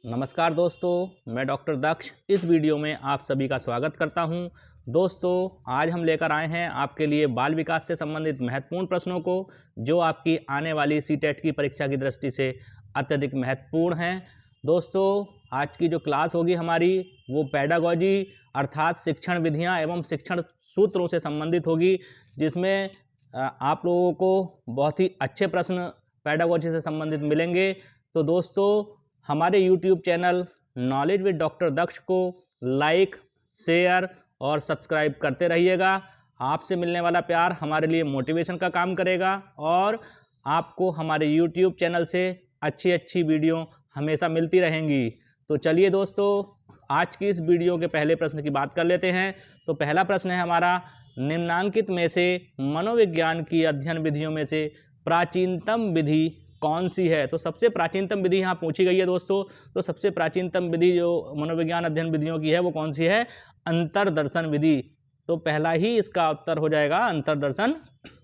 नमस्कार दोस्तों, मैं डॉक्टर दक्ष इस वीडियो में आप सभी का स्वागत करता हूं। दोस्तों, आज हम लेकर आए हैं आपके लिए बाल विकास से संबंधित महत्वपूर्ण प्रश्नों को, जो आपकी आने वाली सीटेट की परीक्षा की दृष्टि से अत्यधिक महत्वपूर्ण हैं। दोस्तों, आज की जो क्लास होगी हमारी वो पेडागॉजी अर्थात शिक्षण विधियाँ एवं शिक्षण सूत्रों से संबंधित होगी, जिसमें आप लोगों को बहुत ही अच्छे प्रश्न पेडागॉजी से संबंधित मिलेंगे। तो दोस्तों, हमारे YouTube channel knowledge with doctor Daksh को लाइक, शेयर और सब्सक्राइब करते रहिएगा। आपसे मिलने वाला प्यार हमारे लिए मोटिवेशन का काम करेगा और आपको हमारे YouTube चैनल से अच्छी वीडियो हमेशा मिलती रहेंगी। तो चलिए दोस्तों, आज की इस वीडियो के पहले प्रश्न की बात कर लेते हैं। तो पहला प्रश्न है हमारा, निम्नांकित में से मनोविज्ञान की अध्ययन विधियों में से प्राचीनतम विधि कौन सी है? तो सबसे प्राचीनतम विधि यहाँ पूछी गई है दोस्तों। तो सबसे प्राचीनतम विधि जो मनोविज्ञान अध्ययन विधियों की है वो कौन सी है? अंतर्दर्शन विधि। तो पहला ही इसका उत्तर हो जाएगा अंतर्दर्शन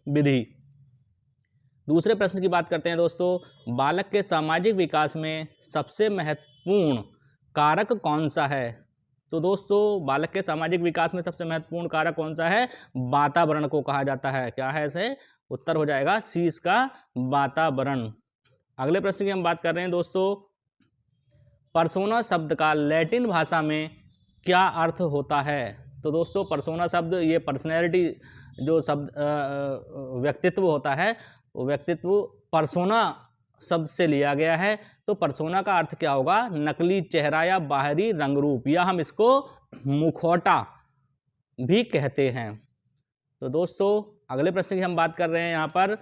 विधि। दूसरे प्रश्न की बात करते हैं दोस्तों, बालक के सामाजिक विकास में सबसे महत्वपूर्ण कारक कौन सा है? तो दोस्तों, बालक के सामाजिक विकास में सबसे महत्वपूर्ण कारक कौन सा है? वातावरण को कहा जाता है। क्या है इसे? उत्तर हो जाएगा सी, इसका वातावरण। अगले प्रश्न की हम बात कर रहे हैं दोस्तों, पर्सोना शब्द का लैटिन भाषा में क्या अर्थ होता है? तो दोस्तों, पर्सोना शब्द ये पर्सनैलिटी जो शब्द व्यक्तित्व होता है, वो व्यक्तित्व पर्सोना शब्द से लिया गया है। तो पर्सोना का अर्थ क्या होगा? नकली चेहरा या बाहरी रंग रूप, या हम इसको मुखौटा भी कहते हैं। तो दोस्तों, अगले प्रश्न की हम बात कर रहे हैं यहाँ पर,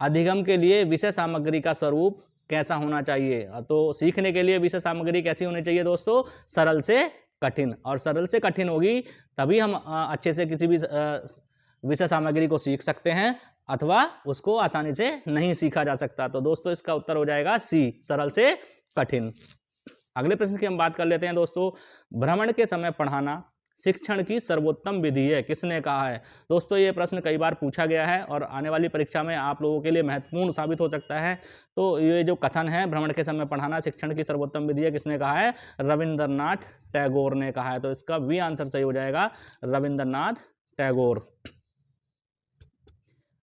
अधिगम के लिए विषय सामग्री का स्वरूप कैसा होना चाहिए? तो सीखने के लिए विषय सामग्री कैसी होनी चाहिए दोस्तों? सरल से कठिन। और सरल से कठिन होगी तभी हम अच्छे से किसी भी विषय सामग्री को सीख सकते हैं, अथवा उसको आसानी से नहीं सीखा जा सकता। तो दोस्तों, इसका उत्तर हो जाएगा सी, सरल से कठिन। अगले प्रश्न की हम बात कर लेते हैं दोस्तों, भ्रमण के समय पढ़ाना शिक्षण की सर्वोत्तम विधि है, किसने कहा है? दोस्तों, ये प्रश्न कई बार पूछा गया है और आने वाली परीक्षा में आप लोगों के लिए महत्वपूर्ण साबित हो सकता है। तो ये जो कथन है, भ्रमण के समय पढ़ाना शिक्षण की सर्वोत्तम विधि है, किसने कहा है? रविंद्रनाथ टैगोर ने कहा है। तो इसका भी आंसर सही हो जाएगा, रविंद्रनाथ टैगोर।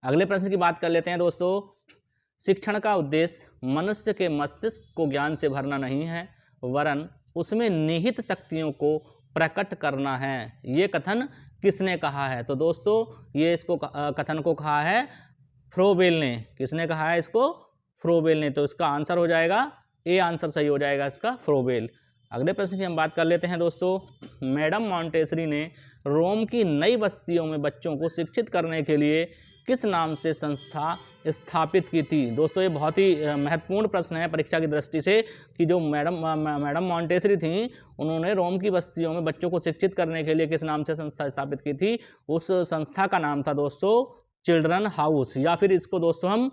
अगले प्रश्न की बात कर लेते हैं दोस्तों, शिक्षण का उद्देश्य मनुष्य के मस्तिष्क को ज्ञान से भरना नहीं है, वरन उसमें निहित शक्तियों को प्रकट करना है। ये कथन किसने कहा है? तो दोस्तों, ये इसको कथन को कहा है फ्रोबेल ने। किसने कहा है इसको? फ्रोबेल ने। तो इसका आंसर हो जाएगा ए, आंसर सही हो जाएगा इसका, फ्रोबेल। अगले प्रश्न की हम बात कर लेते हैं दोस्तों, मैडम मॉन्टेसरी ने रोम की नई बस्तियों में बच्चों को शिक्षित करने के लिए किस नाम से संस्था स्थापित की थी? दोस्तों, ये बहुत ही महत्वपूर्ण प्रश्न है परीक्षा की दृष्टि से, कि जो मैडम मॉन्टेसरी थी, उन्होंने रोम की बस्तियों में बच्चों को शिक्षित करने के लिए किस नाम से संस्था स्थापित की थी? उस संस्था का नाम था दोस्तों चिल्ड्रन हाउस, या फिर इसको दोस्तों हम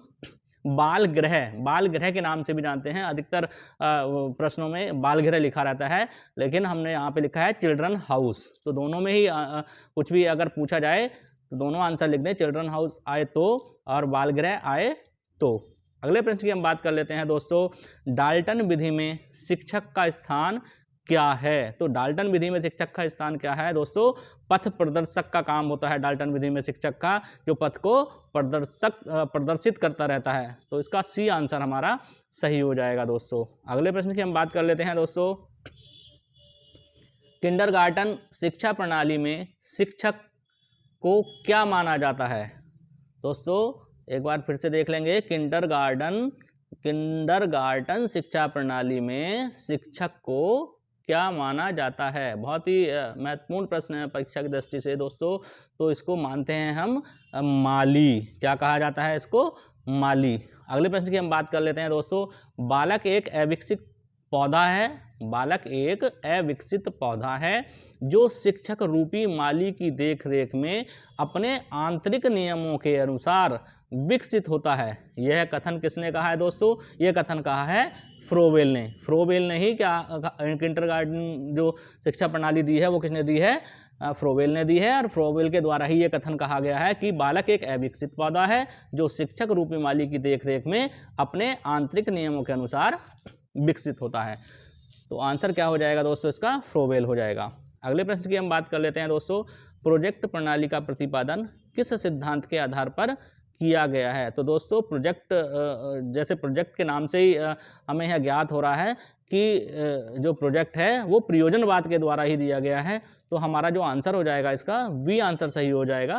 बाल गृह के नाम से भी जानते हैं। अधिकतर प्रश्नों में बाल गृह लिखा रहता है, लेकिन हमने यहाँ पे लिखा है चिल्ड्रन हाउस। तो दोनों में ही कुछ भी अगर पूछा जाए तो दोनों आंसर लिख दें, चिल्ड्रन हाउस आए तो और बाल गृह आए तो। अगले प्रश्न की हम बात कर लेते हैं दोस्तों, डाल्टन विधि में शिक्षक का स्थान क्या है? तो डाल्टन विधि में शिक्षक का स्थान क्या है दोस्तों? पथ प्रदर्शक का काम होता है डाल्टन विधि में शिक्षक का, जो पथ को प्रदर्शित करता रहता है। तो इसका सी आंसर हमारा सही हो जाएगा दोस्तों। अगले प्रश्न की हम बात कर लेते हैं दोस्तों, किंडरगार्टन शिक्षा प्रणाली में शिक्षक को क्या माना जाता है? दोस्तों, एक बार फिर से देख लेंगे, किंडरगार्टन शिक्षा प्रणाली में शिक्षक को क्या माना जाता है? बहुत ही महत्वपूर्ण प्रश्न है परीक्षा की दृष्टि से दोस्तों। तो इसको मानते हैं हम माली। क्या कहा जाता है इसको? माली। अगले प्रश्न की हम बात कर लेते हैं दोस्तों, बालक एक अविकसित पौधा है जो शिक्षक रूपी माली की देखरेख में अपने आंतरिक नियमों के अनुसार विकसित होता है। यह कथन किसने कहा है दोस्तों? यह कथन कहा है फ्रोबेल ने। फ्रोबेल ने ही क्या किंडरगार्टन जो शिक्षा प्रणाली दी है वो किसने दी है? फ्रोबेल ने दी है। और फ्रोबेल के द्वारा ही यह कथन कहा गया है कि बालक एक अविकसित पौधा है जो शिक्षक रूपी माली की देखरेख में अपने आंतरिक नियमों के अनुसार विकसित होता है। तो आंसर क्या हो जाएगा दोस्तों इसका? फ्रोबेल हो जाएगा। अगले प्रश्न की हम बात कर लेते हैं दोस्तों, प्रोजेक्ट प्रणाली का प्रतिपादन किस सिद्धांत के आधार पर किया गया है? तो दोस्तों प्रोजेक्ट, जैसे प्रोजेक्ट के नाम से ही हमें यह ज्ञात हो रहा है कि जो प्रोजेक्ट है वो प्रयोजनवाद के द्वारा ही दिया गया है। तो हमारा जो आंसर हो जाएगा इसका बी आंसर सही हो जाएगा,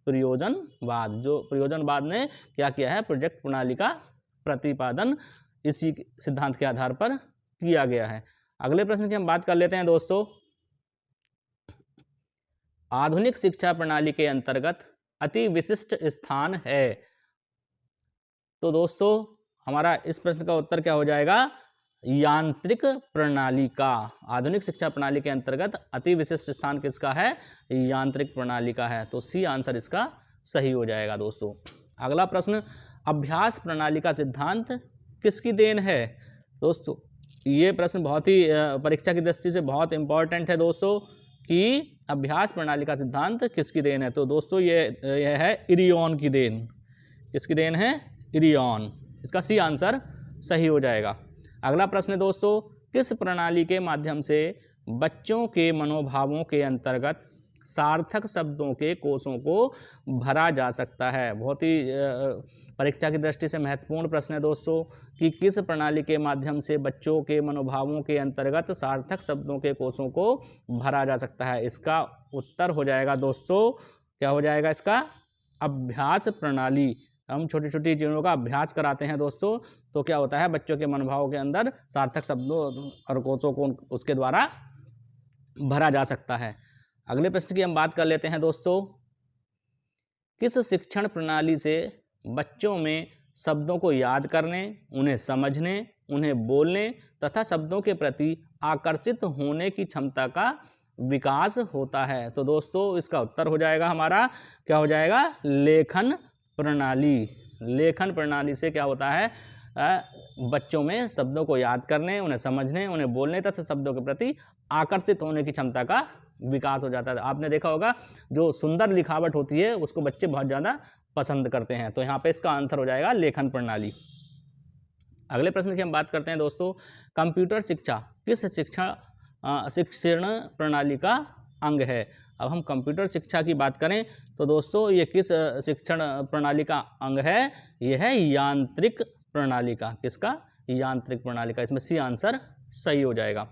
प्रयोजनवाद। जो प्रयोजनवाद ने क्या किया है? प्रोजेक्ट प्रणाली का प्रतिपादन इसी सिद्धांत के आधार पर किया गया है। अगले प्रश्न की हम बात कर लेते हैं दोस्तों, आधुनिक शिक्षा प्रणाली के अंतर्गत अति विशिष्ट स्थान है। तो दोस्तों हमारा इस प्रश्न का उत्तर क्या हो जाएगा? यांत्रिक प्रणाली का। आधुनिक शिक्षा प्रणाली के अंतर्गत अति विशिष्ट स्थान किसका है? यांत्रिक प्रणाली का है। तो सी आंसर इसका सही हो जाएगा दोस्तों। अगला प्रश्न, अभ्यास प्रणाली का सिद्धांत किसकी देन है? दोस्तों ये प्रश्न बहुत ही परीक्षा की दृष्टि से बहुत इंपॉर्टेंट है दोस्तों, कि अभ्यास प्रणाली का सिद्धांत किसकी देन है? तो दोस्तों यह है इरियॉन की देन। किसकी देन है? इरियॉन। इसका सी आंसर सही हो जाएगा। अगला प्रश्न है दोस्तों, किस प्रणाली के माध्यम से बच्चों के मनोभावों के अंतर्गत सार्थक शब्दों के कोशों को भरा जा सकता है? बहुत ही परीक्षा की दृष्टि से महत्वपूर्ण प्रश्न है दोस्तों, कि किस प्रणाली के माध्यम से बच्चों के मनोभावों के अंतर्गत सार्थक शब्दों के कोशों को भरा जा सकता है? इसका उत्तर हो जाएगा दोस्तों, क्या हो जाएगा इसका? अभ्यास प्रणाली। हम छोटी छोटी चीज़ों का अभ्यास कराते हैं दोस्तों, तो क्या होता है? बच्चों के मनोभावों के अंदर सार्थक शब्दों और कोशों को उसके द्वारा भरा जा सकता है। अगले प्रश्न की हम बात कर लेते हैं दोस्तों, किस शिक्षण प्रणाली से बच्चों में शब्दों को याद करने, उन्हें समझने, उन्हें बोलने तथा शब्दों के प्रति आकर्षित होने की क्षमता का विकास होता है? तो दोस्तों इसका उत्तर हो जाएगा हमारा, क्या हो जाएगा? लेखन प्रणाली। लेखन प्रणाली से क्या होता है? बच्चों में शब्दों को याद करने, उन्हें समझने, उन्हें बोलने तथा शब्दों के प्रति आकर्षित होने की क्षमता का विकास हो जाता है। आपने देखा होगा जो सुंदर लिखावट होती है उसको बच्चे बहुत ज़्यादा पसंद करते हैं। तो यहाँ पे इसका आंसर हो जाएगा लेखन प्रणाली। अगले प्रश्न की हम बात करते हैं दोस्तों, कंप्यूटर शिक्षा किस शिक्षण प्रणाली का अंग है? अब हम कंप्यूटर शिक्षा की बात करें तो दोस्तों ये किस शिक्षण प्रणाली का अंग है? यह है यांत्रिक प्रणाली का। किसका? यांत्रिक प्रणाली का। इसमें सी आंसर सही हो जाएगा।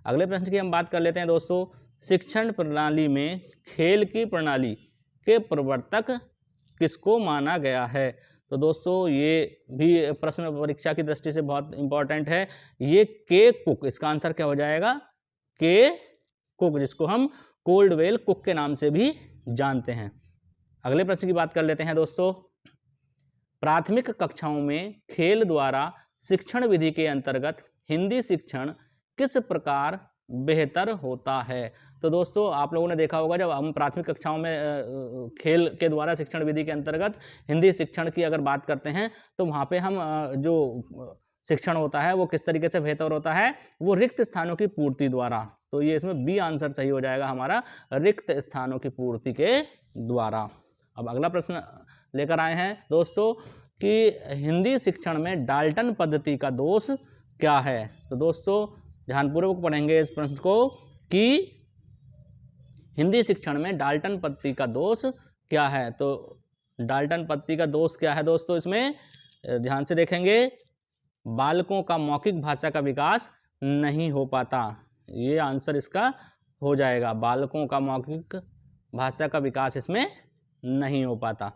अगले प्रश्न की हम बात कर लेते हैं दोस्तों, शिक्षण प्रणाली में खेल की प्रणाली के प्रवर्तक किसको माना गया है? तो दोस्तों ये भी प्रश्न परीक्षा की दृष्टि से बहुत इंपॉर्टेंट है। ये के कुक, इसका आंसर क्या हो जाएगा? के कुक, जिसको हम कोल्डवेल कुक के नाम से भी जानते हैं। अगले प्रश्न की बात कर लेते हैं दोस्तों, प्राथमिक कक्षाओं में खेल द्वारा शिक्षण विधि के अंतर्गत हिंदी शिक्षण किस प्रकार बेहतर होता है? तो दोस्तों आप लोगों ने देखा होगा जब हम प्राथमिक कक्षाओं में खेल के द्वारा शिक्षण विधि के अंतर्गत हिंदी शिक्षण की अगर बात करते हैं तो वहाँ पे हम जो शिक्षण होता है वो किस तरीके से बेहतर होता है? वो रिक्त स्थानों की पूर्ति द्वारा। तो ये इसमें बी आंसर सही हो जाएगा हमारा, रिक्त स्थानों की पूर्ति के द्वारा। अब अगला प्रश्न लेकर आए हैं दोस्तों कि हिंदी शिक्षण में डाल्टन पद्धति का दोष क्या है? तो दोस्तों ध्यानपूर्वक पढ़ेंगे इस प्रश्न को कि हिंदी शिक्षण में डाल्टन पद्धति का दोष क्या है। तो डाल्टन पद्धति का दोष क्या है दोस्तों? इसमें ध्यान से देखेंगे, बालकों का मौखिक भाषा का विकास नहीं हो पाता। ये आंसर इसका हो जाएगा, बालकों का मौखिक भाषा का विकास इसमें नहीं हो पाता।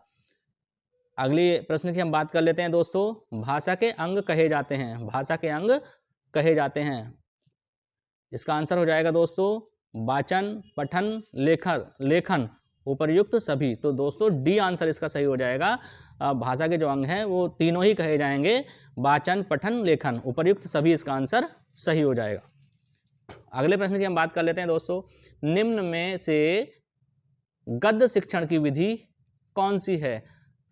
अगली प्रश्न की हम बात कर लेते हैं दोस्तों, भाषा के अंग कहे जाते हैं। भाषा के अंग कहे जाते हैं, इसका आंसर हो जाएगा दोस्तों वाचन, पठन, लेखन, उपर्युक्त सभी। तो दोस्तों डी आंसर इसका सही हो जाएगा। भाषा के जो अंग हैं वो तीनों ही कहे जाएंगे, वाचन, पठन, लेखन, उपर्युक्त सभी। इसका आंसर सही हो जाएगा। अगले प्रश्न की हम बात कर लेते हैं दोस्तों, निम्न में से गद्य शिक्षण की विधि कौन सी है?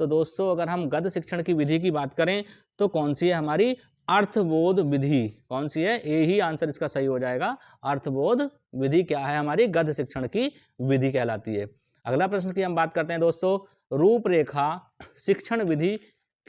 तो दोस्तों अगर हम गद्य शिक्षण की विधि की बात करें तो कौन सी है? हमारी अर्थबोध विधि। कौन सी है? ए ही आंसर इसका सही हो जाएगा। अर्थबोध विधि क्या है? हमारी गद्य शिक्षण की विधि कहलाती है। अगला प्रश्न की हम बात करते हैं दोस्तों, रूपरेखा शिक्षण विधि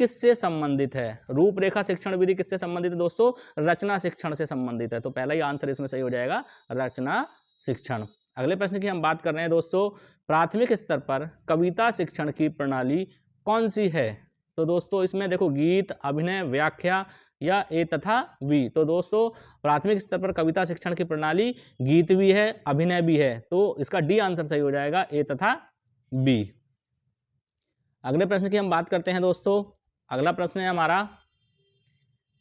किससे संबंधित है? रूपरेखा शिक्षण विधि किससे संबंधित है दोस्तों? रचना शिक्षण से संबंधित है। तो पहला ही आंसर इसमें सही हो जाएगा, रचना शिक्षण। अगले प्रश्न की हम बात कर रहे हैं दोस्तों, प्राथमिक स्तर पर कविता शिक्षण की प्रणाली कौन सी है? तो दोस्तों इसमें देखो, गीत, अभिनय, व्याख्या या ए तथा वी। तो दोस्तों प्राथमिक स्तर पर कविता शिक्षण की प्रणाली गीत भी है, अभिनय भी है, तो इसका डी आंसर सही हो जाएगा, ए तथा बी। अगले प्रश्न की हम बात करते हैं दोस्तों। अगला प्रश्न है हमारा,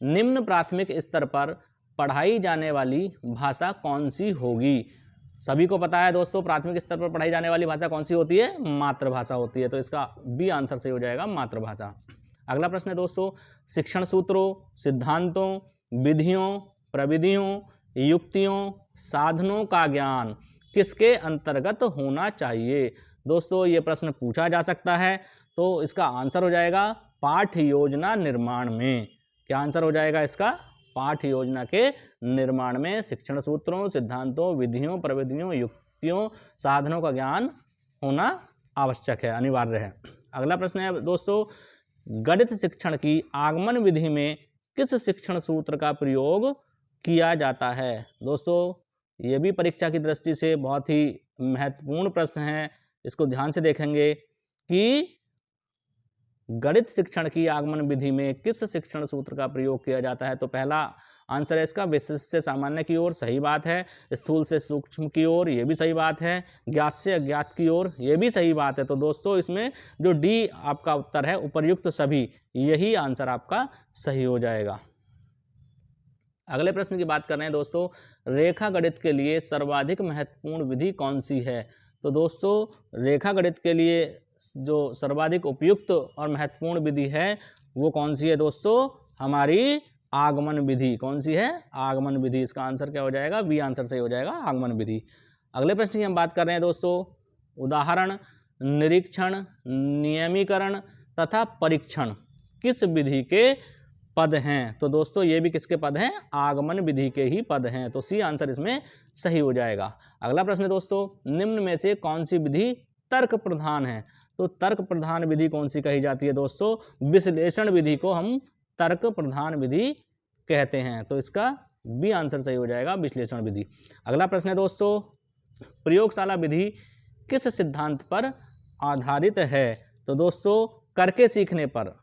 निम्न प्राथमिक स्तर पर पढ़ाई जाने वाली भाषा कौन सी होगी? सभी को पता है दोस्तों, प्राथमिक स्तर पर पढ़ाई जाने वाली भाषा कौन सी होती है? मातृभाषा होती है। तो इसका बी आंसर सही हो जाएगा, मातृभाषा। अगला प्रश्न है दोस्तों, शिक्षण सूत्रों, सिद्धांतों, विधियों, प्रविधियों, युक्तियों, साधनों का ज्ञान किसके अंतर्गत होना चाहिए? दोस्तों ये प्रश्न पूछा जा सकता है, तो इसका आंसर हो जाएगा पाठ्य योजना निर्माण में। क्या आंसर हो जाएगा इसका? पाठ्य योजना के निर्माण में शिक्षण सूत्रों, सिद्धांतों, विधियों, प्रविधियों, युक्तियों, साधनों का ज्ञान होना आवश्यक है, अनिवार्य है। अगला प्रश्न है दोस्तों, गणित शिक्षण की आगमन विधि में किस शिक्षण सूत्र का प्रयोग किया जाता है? दोस्तों ये भी परीक्षा की दृष्टि से बहुत ही महत्वपूर्ण प्रश्न है, इसको ध्यान से देखेंगे कि गणित शिक्षण की आगमन विधि में किस शिक्षण सूत्र का प्रयोग किया जाता है? तो पहला आंसर है इसका विशिष्ट से सामान्य की ओर, सही बात है। स्थूल से सूक्ष्म की ओर, ये भी सही बात है। ज्ञात से अज्ञात की ओर, ये भी सही बात है। तो दोस्तों इसमें जो डी आपका उत्तर है, उपर्युक्त सभी, यही आंसर आपका सही हो जाएगा। अगले प्रश्न की बात कर रहे हैं दोस्तों, रेखा गणित के लिए सर्वाधिक महत्वपूर्ण विधि कौन सी है? तो दोस्तों रेखा गणित के लिए जो सर्वाधिक उपयुक्त और महत्वपूर्ण विधि है वो कौन सी है दोस्तों? हमारी आगमन विधि। कौन सी है? आगमन विधि। इसका आंसर क्या हो जाएगा? बी आंसर सही हो जाएगा, आगमन विधि। अगले प्रश्न की हम बात कर रहे हैं दोस्तों, उदाहरण, निरीक्षण, नियमीकरण तथा परीक्षण किस विधि के पद हैं? तो दोस्तों ये भी किसके पद हैं? आगमन विधि के ही पद हैं। तो सी आंसर इसमें सही हो जाएगा। अगला प्रश्न है दोस्तों, निम्न में से कौन सी विधि तर्क प्रधान है? तो तर्क प्रधान विधि कौन सी कही जाती है दोस्तों? विश्लेषण विधि को हम तर्क प्रधान विधि कहते हैं। तो इसका बी आंसर सही हो जाएगा, विश्लेषण विधि। अगला प्रश्न है दोस्तों, प्रयोगशाला विधि किस सिद्धांत पर आधारित है? तो दोस्तों करके सीखने पर।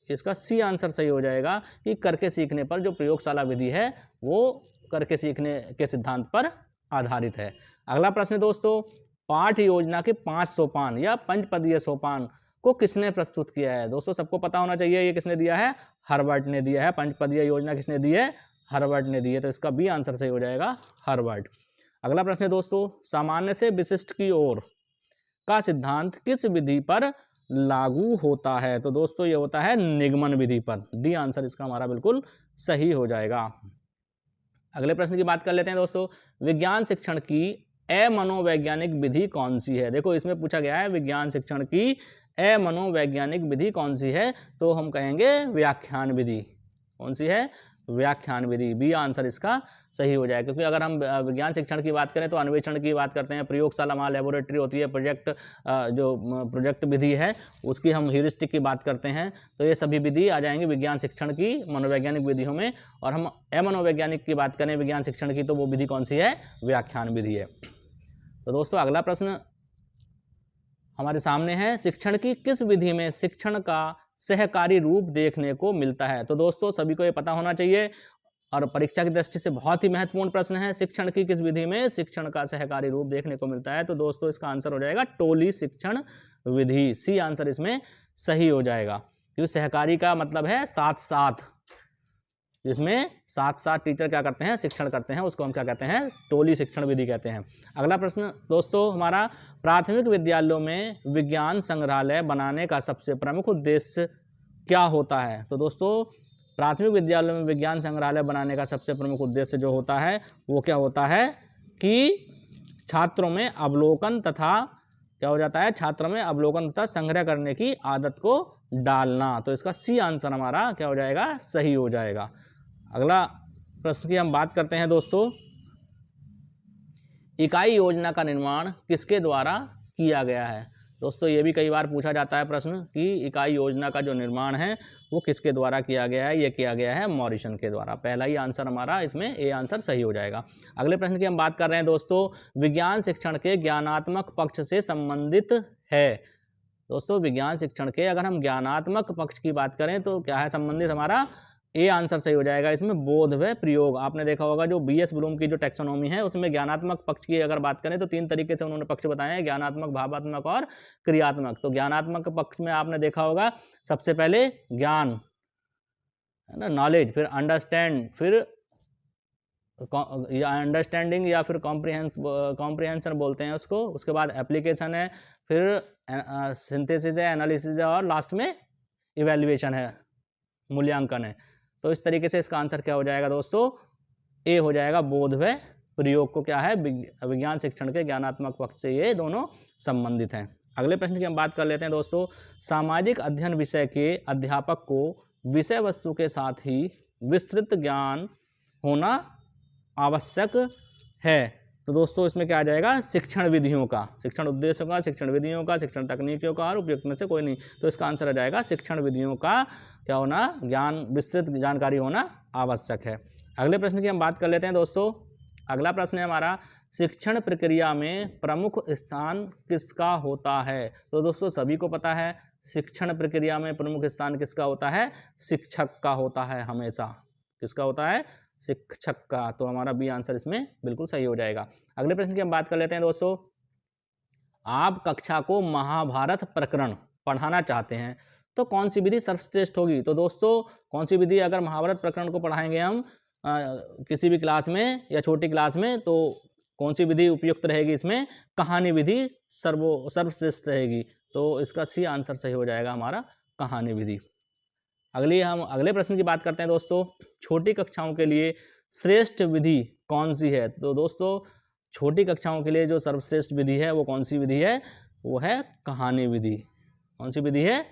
इसका सी आंसर सही हो जाएगा कि करके सीखने पर जो प्रयोगशाला विधि है वो करके सीखने के सिद्धांत पर आधारित है। अगला प्रश्न है दोस्तों, पाठ्य योजना के 5 सोपान या पंचपदीय सोपान को किसने प्रस्तुत किया है? दोस्तों सबको पता होना चाहिए, ये किसने दिया है? हर्बर्ट ने दिया है। पंचपदीय योजना किसने दी है? हर्बर्ट ने दी है। तो इसका बी आंसर सही हो जाएगा, हर्बर्ट। अगला प्रश्न है दोस्तों, सामान्य से विशिष्ट की ओर का सिद्धांत किस विधि पर लागू होता है? तो दोस्तों ये होता है निगमन विधि पर। डी आंसर इसका हमारा बिल्कुल सही हो जाएगा। अगले प्रश्न की बात कर लेते हैं दोस्तों, विज्ञान शिक्षण की अमनोवैज्ञानिक विधि कौन सी है? देखो इसमें पूछा गया है विज्ञान शिक्षण की अमनोवैज्ञानिक विधि कौन सी है, तो हम कहेंगे व्याख्यान विधि। कौन सी है? व्याख्यान विधि। बी आंसर इसका सही हो जाएगा, क्योंकि अगर हम विज्ञान शिक्षण की बात करें तो अन्वेषण की बात करते हैं, प्रयोगशाला वहाँ लेबोरेटरी होती है, प्रोजेक्ट विधि है उसकी हम ह्यूरिस्टिक की बात करते हैं। तो ये सभी विधि आ जाएंगी विज्ञान शिक्षण की मनोवैज्ञानिक विधियों में। और हम अमनोवैज्ञानिक की बात करें विज्ञान शिक्षण की, तो वो विधि कौन सी है? व्याख्यान विधि है। तो दोस्तों अगला प्रश्न हमारे सामने है, शिक्षण की किस विधि में शिक्षण का सहकारी रूप देखने को मिलता है? तो दोस्तों सभी को ये पता होना चाहिए और परीक्षा की दृष्टि से बहुत ही महत्वपूर्ण प्रश्न है, शिक्षण की किस विधि में शिक्षण का सहकारी रूप देखने को मिलता है? तो दोस्तों इसका आंसर हो जाएगा टोली शिक्षण विधि। सी आंसर इसमें सही हो जाएगा, क्योंकि सहकारी का मतलब है साथ साथ, जिसमें साथ साथ टीचर क्या करते हैं? शिक्षण करते हैं, उसको हम क्या कहते हैं? टोली शिक्षण विधि कहते हैं। अगला प्रश्न दोस्तों हमारा, प्राथमिक विद्यालयों में विज्ञान संग्रहालय बनाने का सबसे प्रमुख उद्देश्य क्या होता है? तो दोस्तों प्राथमिक विद्यालयों में विज्ञान संग्रहालय बनाने का सबसे प्रमुख उद्देश्य जो होता है वो क्या होता है कि छात्रों में अवलोकन तथा क्या हो जाता है? छात्रों में अवलोकन तथा संग्रह करने की आदत को डालना। तो इसका सी आंसर हमारा क्या हो जाएगा? सही हो जाएगा। अगला प्रश्न की हम बात करते हैं दोस्तों, इकाई योजना का निर्माण किसके द्वारा किया गया है? दोस्तों ये भी कई बार पूछा जाता है प्रश्न कि इकाई योजना का जो निर्माण है वो किसके द्वारा किया गया है। ये किया गया है मॉरिसन के द्वारा। पहला ही आंसर हमारा इसमें ए आंसर सही हो जाएगा। अगले प्रश्न की हम बात कर रहे हैं दोस्तों, विज्ञान शिक्षण के ज्ञानात्मक पक्ष से संबंधित है। दोस्तों विज्ञान शिक्षण के अगर हम ज्ञानात्मक पक्ष की बात करें तो क्या है संबंधित, हमारा ए आंसर सही हो जाएगा। इसमें बोध व प्रयोग, आपने देखा होगा जो बीएस ब्लूम की जो टैक्सोनॉमी है उसमें ज्ञानात्मक पक्ष की अगर बात करें तो 3 तरीके से उन्होंने पक्ष बताए हैं, ज्ञानात्मक, भावात्मक और क्रियात्मक। तो ज्ञानात्मक पक्ष में आपने देखा होगा सबसे पहले ज्ञान है ना, नॉलेज, फिर अंडरस्टैंड, फिर या अंडरस्टैंडिंग या फिर कॉम्प्रिहेंशन बोलते हैं उसको, उसके बाद एप्लीकेशन है, फिर सिंथेसिस है, एनालिसिस है और लास्ट में इवैल्यूएशन है, मूल्यांकन है। तो इस तरीके से इसका आंसर क्या हो जाएगा दोस्तों, ए हो जाएगा। बोध व प्रयोग को क्या है, विज्ञान शिक्षण के ज्ञानात्मक पक्ष से ये दोनों संबंधित हैं। अगले प्रश्न की हम बात कर लेते हैं दोस्तों, सामाजिक अध्ययन विषय के अध्यापक को विषय वस्तु के साथ ही विस्तृत ज्ञान होना आवश्यक है। तो दोस्तों इसमें क्या आ जाएगा, शिक्षण विधियों का, शिक्षण उद्देश्यों का, शिक्षण विधियों का, शिक्षण तकनीकियों का और उपयुक्त में से कोई नहीं। तो इसका आंसर आ जाएगा शिक्षण विधियों का क्या होना, ज्ञान, विस्तृत जानकारी होना आवश्यक है। अगले प्रश्न की हम बात कर लेते हैं दोस्तों। अगला प्रश्न है हमारा, शिक्षण प्रक्रिया में प्रमुख स्थान किसका होता है। तो दोस्तों सभी को पता है शिक्षण प्रक्रिया में प्रमुख स्थान किसका होता है, शिक्षक का होता है हमेशा। किसका होता है, शिक्षक का। तो हमारा बी आंसर इसमें बिल्कुल सही हो जाएगा। अगले प्रश्न की हम बात कर लेते हैं दोस्तों, आप कक्षा को महाभारत प्रकरण पढ़ाना चाहते हैं तो कौन सी विधि सर्वश्रेष्ठ होगी। तो दोस्तों कौन सी विधि, अगर महाभारत प्रकरण को पढ़ाएंगे हम किसी भी क्लास में या छोटी क्लास में तो कौन सी विधि उपयुक्त रहेगी, इसमें कहानी विधि सर्वश्रेष्ठ रहेगी। तो इसका सी आंसर सही हो जाएगा हमारा, कहानी विधि। हम अगले प्रश्न की बात करते हैं दोस्तों, छोटी कक्षाओं के लिए श्रेष्ठ विधि कौन सी है। तो दोस्तों छोटी कक्षाओं के लिए जो सर्वश्रेष्ठ विधि है वो कौन सी विधि है, वो है कहानी विधि। कौन सी विधि है,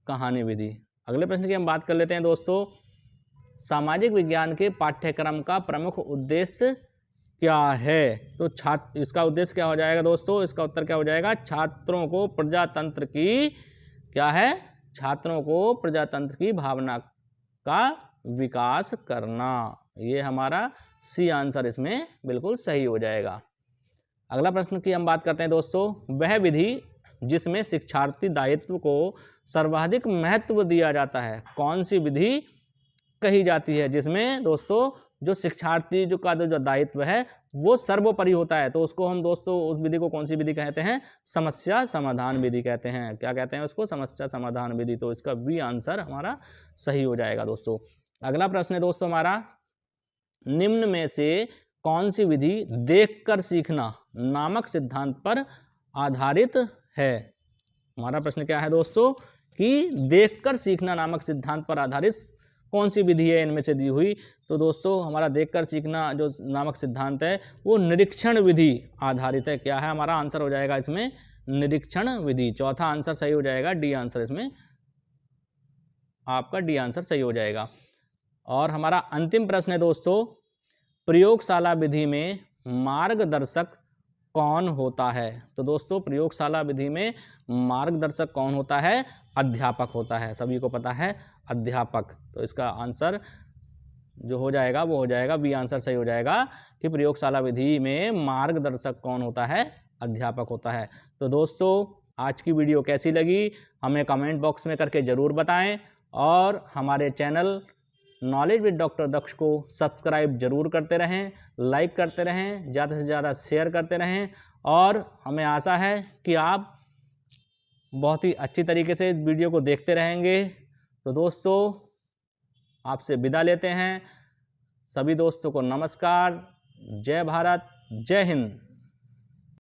कहानी विधि। अगले प्रश्न की हम बात कर लेते हैं दोस्तों, सामाजिक विज्ञान के पाठ्यक्रम का प्रमुख उद्देश्य क्या है। तो इसका उद्देश्य क्या हो जाएगा दोस्तों, इसका उत्तर क्या हो जाएगा, छात्रों को प्रजातंत्र की क्या है, छात्रों को प्रजातंत्र की भावना का विकास करना। ये हमारा सी आंसर इसमें बिल्कुल सही हो जाएगा। अगला प्रश्न की हम बात करते हैं दोस्तों, वह विधि जिसमें शिक्षार्थी दायित्व को सर्वाधिक महत्व दिया जाता है, कौन सी विधि कही जाती है जिसमें दोस्तों जो शिक्षार्थी का जो दायित्व है वो सर्वोपरि होता है। तो उसको हम दोस्तों उस विधि को कौन सी विधि कहते हैं, समस्या समाधान विधि कहते हैं। क्या कहते हैं उसको, समस्या समाधान विधि। तो इसका बी आंसर हमारा सही हो जाएगा दोस्तों। अगला प्रश्न है दोस्तों हमारा, निम्न में से कौन सी विधि देखकर सीखना नामक सिद्धांत पर आधारित है। हमारा प्रश्न क्या है दोस्तों कि देखकर सीखना नामक सिद्धांत पर आधारित कौन सी विधि है इनमें से दी हुई। तो दोस्तों हमारा देखकर सीखना जो नामक सिद्धांत है वो निरीक्षण विधि आधारित है। क्या है, हमारा आंसर हो जाएगा इसमें निरीक्षण विधि। चौथा आंसर सही हो जाएगा, डी आंसर इसमें आपका डी आंसर सही हो जाएगा। और हमारा अंतिम प्रश्न है दोस्तों, प्रयोगशाला विधि में मार्गदर्शक कौन होता है। तो दोस्तों प्रयोगशाला विधि में मार्गदर्शक कौन होता है, अध्यापक होता है। सभी को पता है अध्यापक। तो इसका आंसर जो हो जाएगा वो हो जाएगा बी आंसर सही हो जाएगा कि प्रयोगशाला विधि में मार्गदर्शक कौन होता है, अध्यापक होता है। तो दोस्तों आज की वीडियो कैसी लगी हमें कमेंट बॉक्स में करके ज़रूर बताएं और हमारे channel knowledge with doctor Daksh को सब्सक्राइब जरूर करते रहें, लाइक करते रहें, ज़्यादा से ज़्यादा शेयर करते रहें और हमें आशा है कि आप बहुत ही अच्छी तरीके से इस वीडियो को देखते रहेंगे। तो दोस्तों आपसे विदा लेते हैं। सभी दोस्तों को नमस्कार, जय भारत, जय हिंद।